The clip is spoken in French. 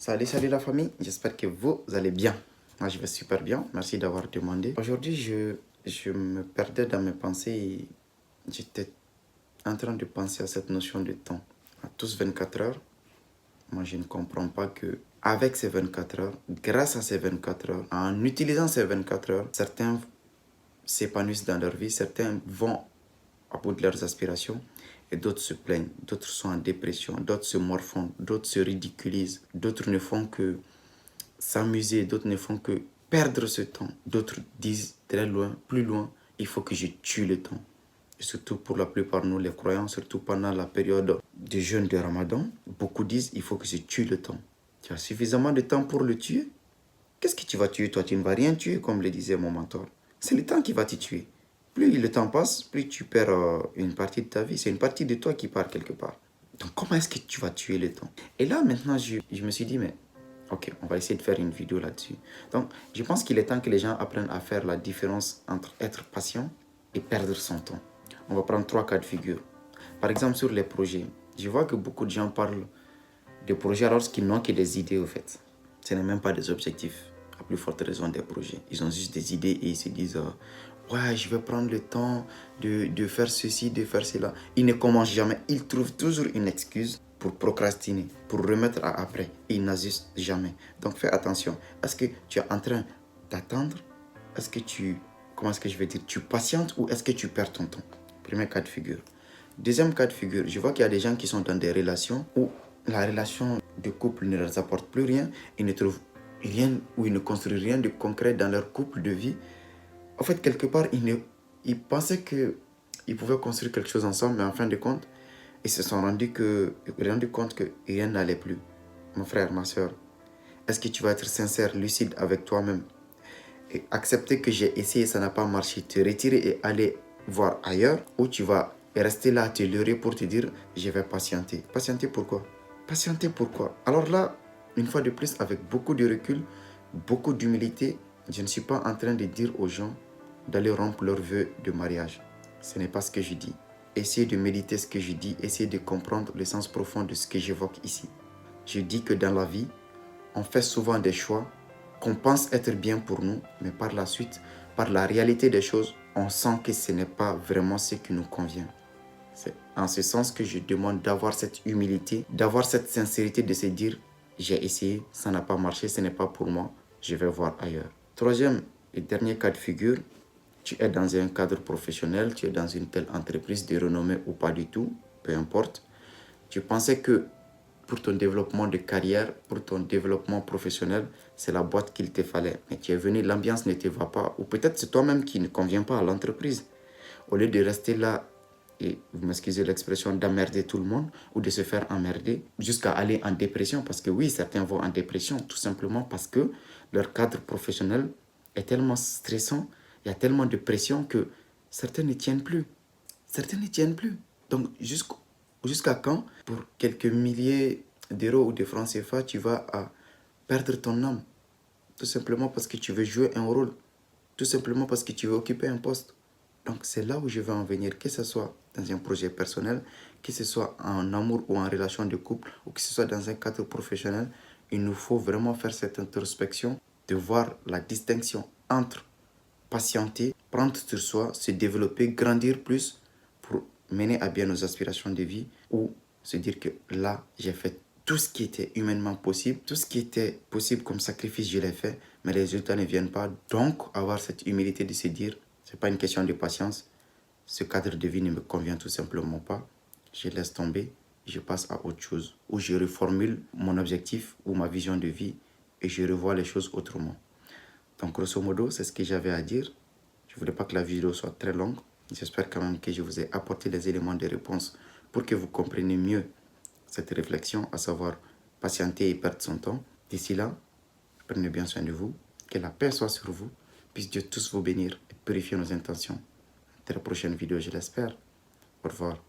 Salut la famille, j'espère que vous allez bien. Moi je vais super bien, merci d'avoir demandé. Aujourd'hui je me perdais dans mes pensées et j'étais en train de penser à cette notion de temps. À tous 24 heures, moi je ne comprends pas que avec ces 24 heures, grâce à ces 24 heures, en utilisant ces 24 heures, certains s'épanouissent dans leur vie, certains vont à bout de leurs aspirations et d'autres se plaignent, d'autres sont en dépression, d'autres se morfondent, d'autres se ridiculisent, d'autres ne font que s'amuser, d'autres ne font que perdre ce temps, d'autres disent très loin, plus loin, il faut que je tue le temps. Et surtout pour la plupart de nous les croyants, surtout pendant la période de jeûne de Ramadan, beaucoup disent il faut que je tue le temps. Tu as suffisamment de temps pour le tuer? Qu'est-ce que tu vas tuer toi? Tu ne vas rien tuer comme le disait mon mentor. C'est le temps qui va te tuer. Plus le temps passe, plus tu perds une partie de ta vie. C'est une partie de toi qui part quelque part. Donc comment est-ce que tu vas tuer le temps? Et là maintenant je me suis dit mais ok, on va essayer de faire une vidéo là-dessus. Donc je pense qu'il est temps que les gens apprennent à faire la différence entre être patient et perdre son temps. On va prendre 3 cas de figure. Par exemple sur les projets, je vois que beaucoup de gens parlent de projets alors qu'ils n'ont que des idées au fait. Ce n'est même pas des objectifs. À plus forte raison des projets. Ils ont juste des idées et ils se disent ouais, je vais prendre le temps de faire ceci, de faire cela. Ils ne commencent jamais. Ils trouvent toujours une excuse pour procrastiner, pour remettre à après. Ils n'agissent jamais. Donc fais attention. Est-ce que tu es en train d'attendre? Est-ce que comment est-ce que je vais dire, tu patientes ou est-ce que tu perds ton temps? Premier cas de figure. Deuxième cas de figure, je vois qu'il y a des gens qui sont dans des relations où la relation de couple ne leur apporte plus rien. Ils ne trouvent rien ou ils ne construisent rien de concret dans leur couple de vie. En fait, quelque part, ils pensaient qu'ils pouvaient construire quelque chose ensemble, mais en fin de compte, ils se sont rendus compte que rien n'allait plus. Mon frère, ma soeur, est-ce que tu vas être sincère, lucide avec toi-même et accepter que j'ai essayé, ça n'a pas marché, te retirer et aller voir ailleurs, ou tu vas rester là, te leurrer pour te dire, je vais patienter. Patienter pourquoi? Patienter pourquoi? Alors là, une fois de plus, avec beaucoup de recul, beaucoup d'humilité, je ne suis pas en train de dire aux gens d'aller rompre leurs vœux de mariage. Ce n'est pas ce que je dis. Essayez de méditer ce que je dis, essayez de comprendre le sens profond de ce que j'évoque ici. Je dis que dans la vie, on fait souvent des choix qu'on pense être bien pour nous, mais par la suite, par la réalité des choses, on sent que ce n'est pas vraiment ce qui nous convient. C'est en ce sens que je demande d'avoir cette humilité, d'avoir cette sincérité de se dire « j'ai essayé, ça n'a pas marché, ce n'est pas pour moi, je vais voir ailleurs ». Troisième et dernier cas de figure, tu es dans un cadre professionnel, tu es dans une telle entreprise de renommée ou pas du tout, peu importe. Tu pensais que pour ton développement de carrière, pour ton développement professionnel, c'est la boîte qu'il te fallait. Mais tu es venu, l'ambiance ne te va pas. Ou peut-être c'est toi-même qui ne convient pas à l'entreprise. Au lieu de rester là et, vous m'excusez l'expression, d'emmerder tout le monde ou de se faire emmerder jusqu'à aller en dépression. Parce que oui, certains vont en dépression tout simplement parce que leur cadre professionnel est tellement stressant, il y a tellement de pression que certains ne tiennent plus. Certains ne tiennent plus. Donc, jusqu'à quand, pour quelques milliers d'euros ou de francs CFA, tu vas perdre ton âme? Tout simplement parce que tu veux jouer un rôle. Tout simplement parce que tu veux occuper un poste. Donc, c'est là où je veux en venir, que ce soit dans un projet personnel, que ce soit en amour ou en relation de couple, ou que ce soit dans un cadre professionnel. Il nous faut vraiment faire cette introspection, de voir la distinction entre patienter, prendre sur soi, se développer, grandir plus pour mener à bien nos aspirations de vie, ou se dire que là, j'ai fait tout ce qui était humainement possible, tout ce qui était possible comme sacrifice, je l'ai fait, mais les résultats ne viennent pas. Donc, avoir cette humilité de se dire, c'est pas une question de patience, ce cadre de vie ne me convient tout simplement pas, je laisse tomber, je passe à autre chose, ou je reformule mon objectif ou ma vision de vie et je revois les choses autrement. Donc, grosso modo, c'est ce que j'avais à dire. Je ne voulais pas que la vidéo soit très longue. J'espère quand même que je vous ai apporté les éléments de réponse pour que vous compreniez mieux cette réflexion, à savoir patienter et perdre son temps. D'ici là, prenez bien soin de vous. Que la paix soit sur vous. Puisse Dieu tous vous bénir et purifier nos intentions. À la prochaine vidéo, je l'espère. Au revoir.